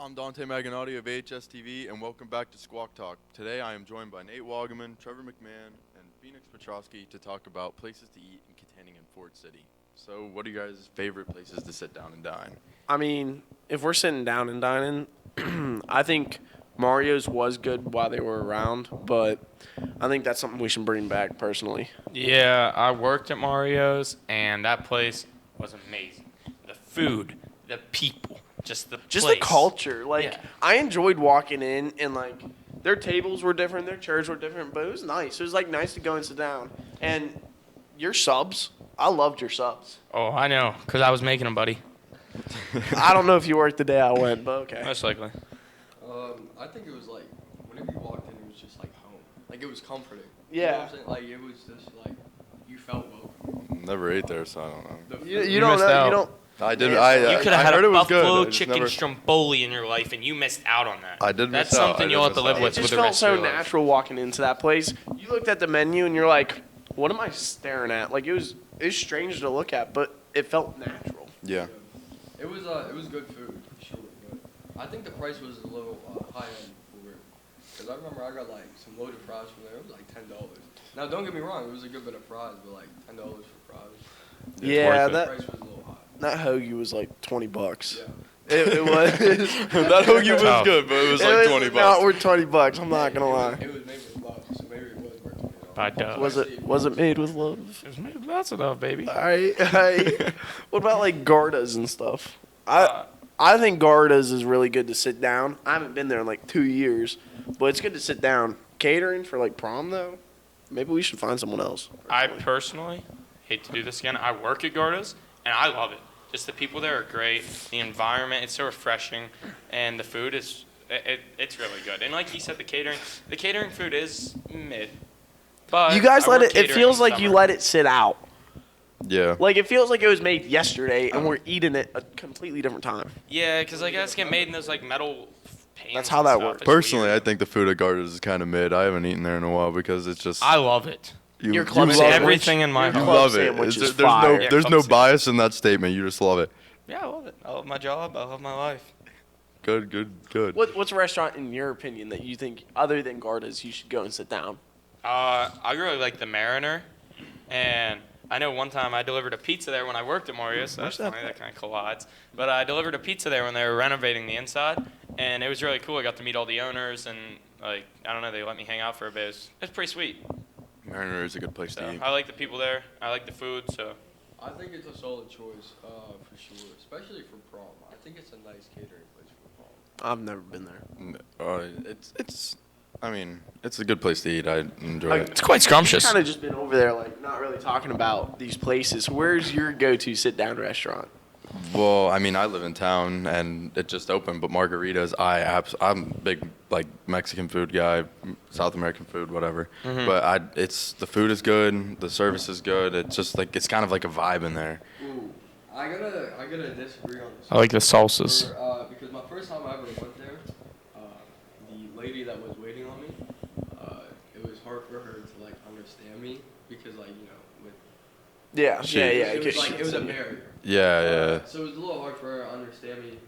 I'm Dante Maganati of AHS-TV, and welcome back to Squawk Talk. Today I am joined by Nate Wagaman, Trevor McMahon, and Phoenix Petrosky to talk about places to eat in Kittanning and Ford City. So what are you guys' favorite places to sit down and dine? I mean, if we're sitting down and dining, I think Mario's was good while they were around, but I think that's something we should bring back personally. Yeah, I worked at Mario's, and that place was amazing. The food, the people, just the culture. Like, Yeah. I enjoyed walking in, and, like, their tables were different, their chairs were different, but it was nice. It was, like, nice to go and sit down. And your subs, I loved your subs. Oh, I know, because I was making them, buddy. I don't know if you worked the day I went, but okay. Most likely. I think it was like whenever you walked in, it was just like home. Like it was comforting. Yeah. You know what I'm saying? Like it was just like you felt welcome. Never ate there, so I don't know. You don't missed know. out. You don't. I did. Yeah. I You could have I had heard a it was good. buffalo I just chicken never- stromboli in your life, and you missed out on that. I did miss That's out. something I did you'll have miss to live out. with It just the felt rest so of your life. natural walking into that place. You looked at the menu and you're like, "What am I staring at?" Like it was strange to look at, but it felt natural. Yeah. It was good food for sure. But I think the price was a little high end for it. Because I remember I got like some loaded fries from there. It was like $10. Now don't get me wrong, it was a good bit of fries, but like $10 for fries. Yeah, worth it. The that price was a little high. that hoagie was like $20. Yeah. It was. That hoagie was Tough. good, but it was It like was 20 not bucks. worth $20. I'm not gonna lie. It was made with love, so maybe it was worth $20. By dove. Was it made with love? It was made with lots of love, baby. All right. What about like Gardas and stuff? I think Gardas is really good to sit down. I haven't been there in like 2 years, but it's good to sit down. Catering for like prom though, maybe we should find someone else. I personally hate to do this again. I work at Garda's, and I love it. Just the people there are great. The environment, it's so refreshing, and the food is it's really good. And like you said, the catering food is mid. But You guys I let work it. It catering feels in like you summer. let it sit out. Yeah. Like it feels like it was made yesterday, and we're eating it a completely different time. Yeah, because I guess get made in those like metal pans. That's how and that stuff. works. It's Personally, weird. I think the food at Gardas is kind of mid. I haven't eaten there in a while because it's just I love it. Your club you It's love sandwich- everything in my You Club heart. love it. sandwich is There's no fire. there's Club no sandwich. bias in that statement. You just love it. Yeah, I love it. I love my job. I love my life. Good. What's a restaurant in your opinion that you think, other than Gardas, you should go and sit down? I really like the Mariner, and I know one time I delivered a pizza there when I worked at Mario's, so Where's that's that funny, that kind of collides. But I delivered a pizza there when they were renovating the inside, and it was really cool. I got to meet all the owners, and like I don't know, they let me hang out for a bit. It was pretty sweet. Mariner is a good place So to eat. I like the people there. I like the food. So I think it's a solid choice for sure, especially for prom. I think it's a nice catering place for prom. I've never been there. It's I mean, it's a good place to eat. I enjoy Like, it. it's quite scrumptious. Kind of just been over there, like not really talking about these places. Where's your go-to sit-down restaurant? Well, I mean, I live in town and it just opened, but margaritas, I'm a big like Mexican food guy, South American food, whatever. Mm-hmm. But the food is good, the service is good. It's just like it's kind of like a vibe in there. Ooh, I gotta disagree on this. I like the salsas. Because my first time I ever went there, the lady that was waiting on me, it was hard for her to like understand me because like with Yeah, She- it was like it was a barrier. Yeah. So it was a little hard for her to understand me,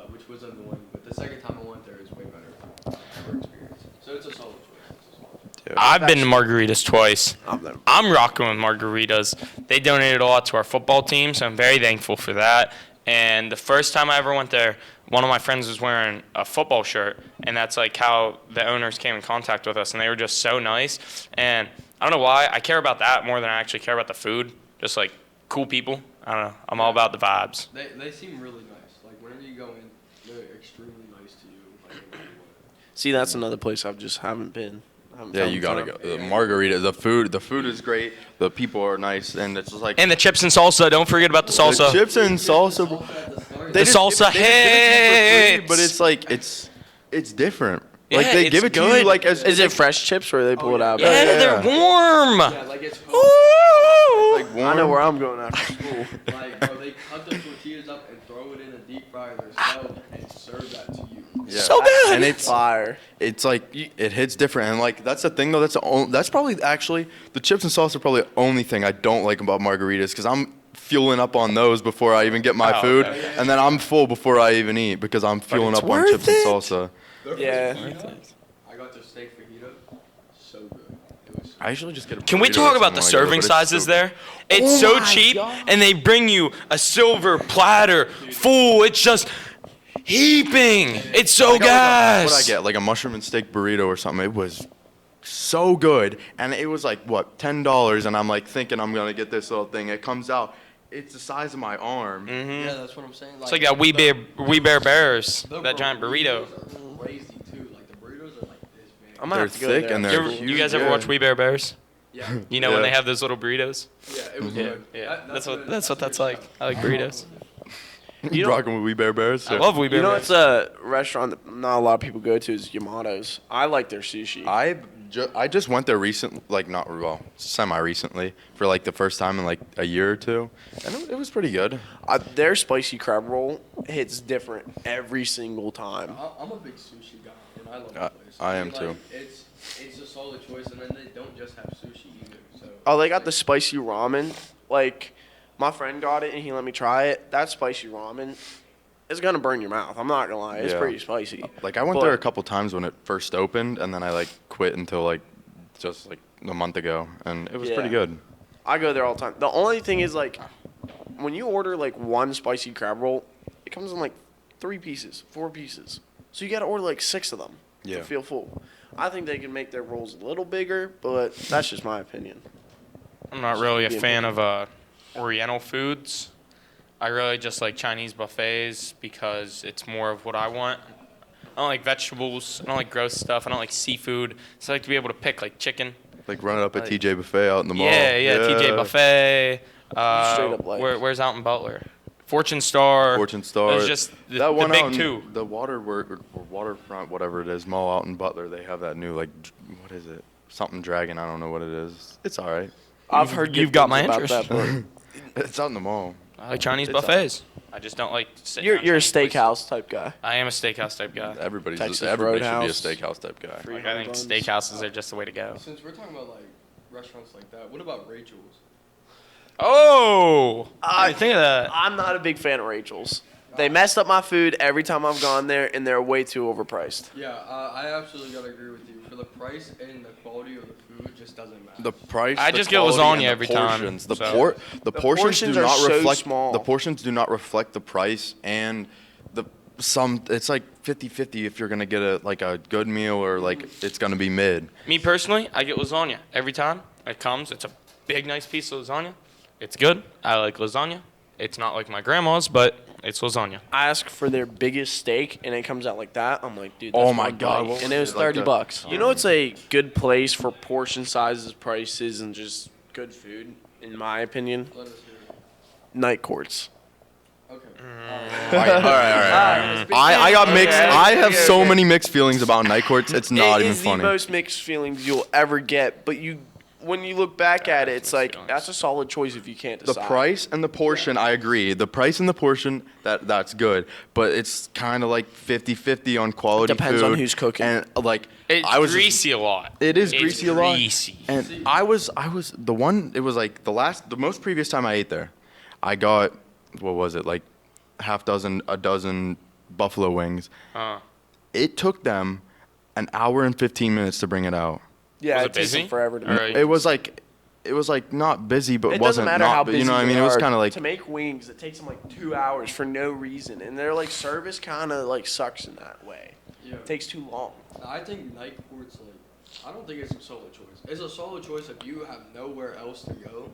which was annoying. But the second time I went there, it was way better experience. So it's a solid choice. It's a solid choice. I've been to Margaritas twice. I've never. I'm rocking with Margaritas. They donated a lot to our football team, so I'm very thankful for that. And the first time I ever went there, one of my friends was wearing a football shirt, and that's like how the owners came in contact with us, and they were just so nice. And I don't know why, I care about that more than I actually care about the food. Just like cool people. I don't know. I'm all about the vibes. They seem really nice. Like whenever you go in, they're extremely nice to you. Like, no matter what. See, that's another place I just haven't been. Yeah, you gotta go. The margarita, the food is great. The people are nice, and it's just like And the chips and salsa. Don't forget about the salsa. the chips and salsa. At the start, The salsa They just give it to you for free, but hits. it's like it's different. Yeah, Like they it's give it to good. you like as Is it fresh chips or they pull it out? Yeah, yeah. they're warm. yeah, like it's cool. like warm. I know where I'm going after school. Like, bro, they cut the tortillas up and throw it in a deep fryer themselves and serve that to you. Yeah. So good. And it's Fire. it's like it hits different, and like that's the thing though. That's probably actually the chips and sauce are probably the only thing I don't like about margaritas because fueling up on those before I even get my food, okay. and then I'm full before I even eat because I'm fueling it's up on worth chips and it. salsa. Yeah. I got their steak fajita. So good. It was so I usually just get a Can we burrito talk or about the something like that, serving but it's sizes so there? It's so cheap, and they bring you a silver platter full. It's just heaping. It's so What I gas. get, like a mushroom and steak burrito or something. It was so good, and it was like what, $10, and I'm like thinking I'm gonna get this little thing. It comes out, it's the size of my arm. Yeah, that's what I'm saying. It's like that We Bear Bears, that giant burrito. Are crazy too. Like the burritos are like this big. I'm gonna They're have to go thick there. and You, they're ever, huge. you guys ever yeah. watch We Bear Bears? Yeah. You know when Yeah. they have those little burritos? Yeah, it was Yeah, good. yeah. That's a what that's like. I like burritos. You rocking with We Bear Bears? I love We Bear You know, Bears. it's a restaurant that not a lot of people go to is Yamato's. I like their sushi. I just went there semi recently for like the first time in like a year or two, and it was pretty good. Their spicy crab roll hits different every single time. I'm a big sushi guy, and I love the place. I am mean, too. like, it's a solid choice, and then they don't just have sushi either. So. Oh, they got the spicy ramen. Like, my friend got it and he let me try it. That spicy ramen is gonna burn your mouth. I'm not gonna lie, it's Yeah. pretty spicy. Like I went But- there a couple times when it first opened, and then I like quit until like just like a month ago, and it was pretty Yeah. good. I go there all the time. The only thing is like, when you order like one spicy crab roll, it comes in like 3 pieces, 4 pieces. So you gotta order like 6 of them Yeah. to feel full. I think they can make their rolls a little bigger, but that's just my opinion. I'm not really a fan of Oriental foods. I really just like Chinese buffets because it's more of what I want. I don't like vegetables. I don't like gross stuff. I don't like seafood. So I like to be able to pick like chicken. Like running up at Like- TJ Buffet out in the mall. Yeah, TJ Buffet. Straight up like- Where's out in Butler? Fortune Star. Fortune Star. There's just the that one big out in two. the waterfront, whatever it is, mall out in Butler. They have that new like, what is it? Something Dragon. I don't know what it is. It's all right. I've heard you've good got things my about interest. that, but It's out in the mall. I like Chinese It's buffets. I just don't like sitting you're down a Chinese places. steakhouse type guy. I am a steakhouse type guy. Everybody Texas should be Roadhouse. a steakhouse type guy. Free Like, I think buns. steakhouses are just the way to go. Since we're talking about like restaurants like that, what about Rachel's? Oh! I I- didn't think of that. I'm not a big fan of Rachel's. They messed up my food every time I've gone there, and they're way too overpriced. Yeah, I absolutely gotta agree with you. For the price and the quality of the food, just doesn't match. The price. I the just get quality, lasagna and the every time, portions. The so- the portions portions do are not so reflect small. the portions do not reflect the price, and it's like 50-50 if you're gonna get a good meal or like it's gonna be mid. Me personally, I get lasagna every time it comes. It's a big, nice piece of lasagna. It's good. I like lasagna. It's not like my grandma's, but it's lasagna. I ask for their biggest steak, and it comes out like that. I'm like, dude, Oh that's my one God, bite. what And it was was it, like $30. the- You know, it's a good place for portion sizes, prices, and just good food, in my opinion. Let us hear it. Night courts. Okay. All right. I got mixed. Okay. I have so Okay. many mixed feelings about night courts. It's not It even is funny. the most mixed feelings you'll ever get, but when you look back at it, it's mixed like feelings. that's a solid choice if you can't The decide. price and the portion, I agree. The price and the portion, that's good. But it's kind of like 50-50 on quality Depends food. on who's cooking. And like, It's I was greasy a lot. It is It's greasy a lot. greasy. And I was the one. It was like the most previous time I ate there, I got what was it, like a dozen buffalo wings. It took them an hour and 15 minutes to bring it out. Yeah, Was it it takes them busy? forever to Or make. It was like not busy, but It doesn't wasn't matter not. how but, busy you know what I mean? they It was are, kind of like to make wings. It takes them like 2 hours for no reason, and their like service kind of like sucks in that way. Yeah. It takes too long. I think night courts, like, I don't think it's a solid choice. It's a solid choice if you have nowhere else to go.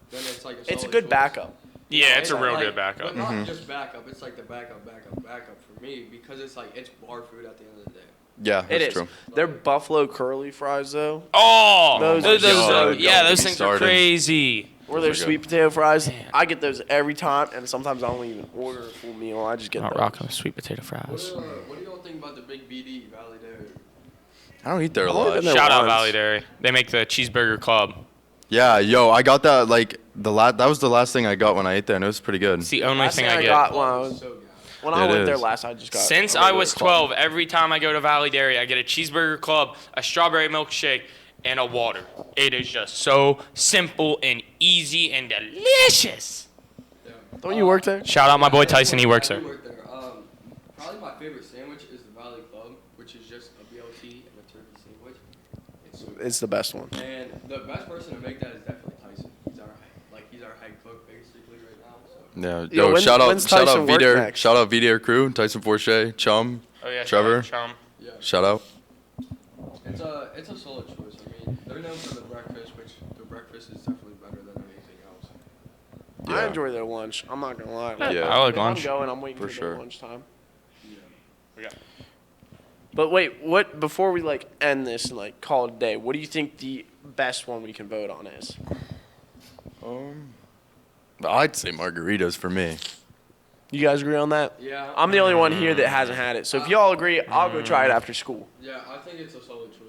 Then it's like a solid It's a good choice. backup. Yeah, it's a real like- good backup. But not just backup. It's like the backup for me because it's like it's bar food at the end of the day. yeah, It that's is. true. Their buffalo curly fries though, Oh, Those those, are so yeah, good. those Get me things are started. crazy. or their Those are sweet good. potato fries. Man. I get those every time, and sometimes I don't even order a full meal. I just get I'm not those. rocking with sweet potato fries. What do y'all think about the Big BD Valley Dairy? I don't eat there a I've only lot. been there Shout out once. Valley Dairy. They make the cheeseburger club. Yeah, yo, I got that like that was the last thing I got when I ate there, and it was pretty good. It's the only Last thing thing I I get. got Oh, when I it's was so good. when I It went there is. last, I just got. Since a I regular was club. 12, every time I go to Valley Dairy, I get a cheeseburger club, a strawberry milkshake, and a water. It is just so simple and easy and delicious. Don't you work there? Shout out my boy Tyson. He works I there. do work there. Probably my favorite sandwich is the Valley Club, which is just a BLT and a turkey sandwich. It's so good. It's the best one. And the best person to make that is definitely Tyson. He's our head cook basically right now. So. Yeah. Yo, shout when's out Tyson work VDare. next? Shout out VDare crew. Tyson Forche, Chum. Oh yeah, Trevor. Chum. Yeah. Shout out. It's a solid choice. I mean, they're known for the breakfast, which the breakfast is definitely better than anything else. I Yeah. enjoy their lunch. I'm not gonna lie. Yeah. I like If lunch. I'm going, I'm waiting For for sure. their lunchtime. Yeah. But wait, what? Before we like end this and like call it a day, what do you think the best one we can vote on is? I'd say margaritas for me. You guys agree on that? Yeah. I'm the only one here that hasn't had it. So if y'all agree, I'll go try it after school. Yeah, I think it's a solid choice.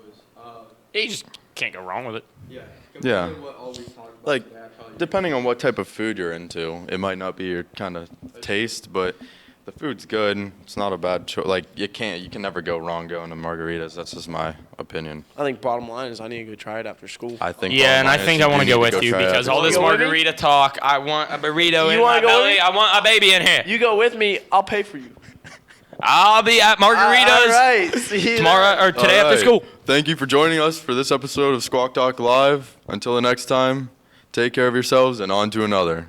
You just can't go wrong with it. Yeah. Yeah. Compared to what all we talked about Like, today, I'd probably- Depending on what type of food you're into, it might not be your kind of taste, but the food's good. It's not a bad choice. Like you can never go wrong going to margaritas. That's just my opinion. I think bottom line is I need to go try it after school. I think. Yeah, and I bottom line think is I want to do go need with you try it because after all this school. You go with me? margarita talk. I want a burrito You in wanna my go with belly. me? I want a baby in here. You go with me, I'll pay for you. I'll be at margaritas All right. See you tomorrow or today All after right. school. Thank you for joining us for this episode of Squawk Talk Live. Until the next time, take care of yourselves and on to another.